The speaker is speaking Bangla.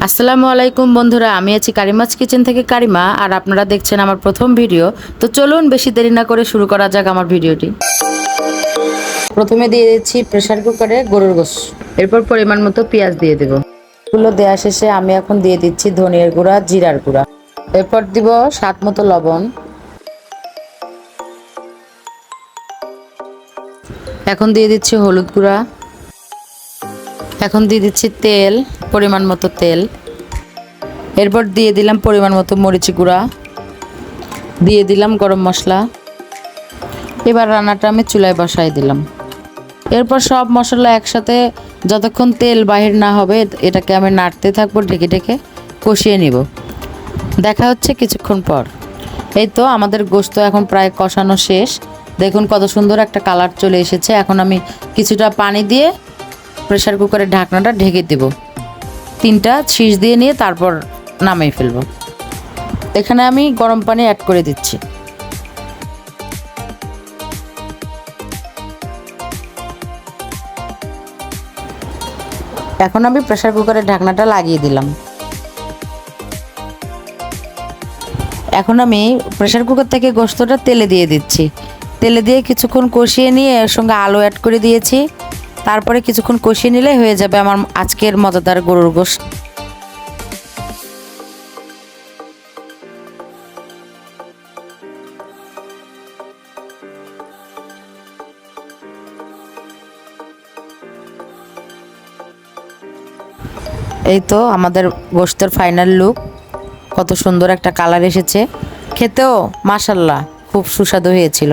আসসালামু আলাইকুম বন্ধুরা, আমি আছি কারিমাস কিচেন থেকে কারিমা, আর আপনারা দেখছেন আমার প্রথম ভিডিও। তো চলুন বেশি দেরি না করে শুরু করা যাক আমার ভিডিওটি। প্রথমে দিয়ে দিচ্ছি প্রেসার কুকারে গরুর গোশত, এরপর পরিমাণ মতো পেঁয়াজ দিয়ে দেব। এগুলো দেওয়া শেষে আমি এখন দিয়ে দিচ্ছি ধনিয়ার গুঁড়া, জিরার গুঁড়া, এরপর দিব স্বাদ মতো লবণ। এখন দিয়ে দিচ্ছি হলুদ গুঁড়া, এখন দিয়ে দিচ্ছি তেল, পরিমাণ মতো তেল। এরপর দিয়ে দিলাম পরিমাণ মতো মরিচ গুঁড়া, দিয়ে দিলাম গরম মশলা। এবার রান্নাটা আমি চুলায় বসাই দিলাম। এরপর সব মশলা একসাথে যতক্ষণ তেল বাহির না হবে এটাকে আমি নাড়তে থাকবো, ঢেকে ঢেকে কষিয়ে নিব। দেখা হচ্ছে কিছুক্ষণ পর। এই তো আমাদের গোশত এখন প্রায় কষানো শেষ। দেখুন কত সুন্দর একটা কালার চলে এসেছে। এখন আমি কিছুটা পানি দিয়ে প্রেসার কুকারের ঢাকনাটা ঢেকে দেব। 3টা শীষ দিয়ে নিয়ে তারপর নামিয়ে ফেলব। এখানে আমি গরম পানি অ্যাড করে দিচ্ছি। এখন আমি প্রেসার কুকারের ঢাকনাটা লাগিয়ে দিলাম। এখন আমি প্রেসার কুকার থেকে গোশতটা তেলে দিয়ে দিচ্ছি। তেলে দিয়ে কিছুক্ষণ কষিয়ে নিয়ে এর সঙ্গে আলু অ্যাড করে দিয়েছি। তারপরে কিছুক্ষণ কষিয়ে নিলে হয়ে যাবে আমার আজকের মজাদার গরুর গোশত। এই তো আমাদের গোশতের ফাইনাল লুক। কত সুন্দর একটা কালার এসেছে। খেতেও মাশাআল্লাহ খুব সুস্বাদু হয়েছিল।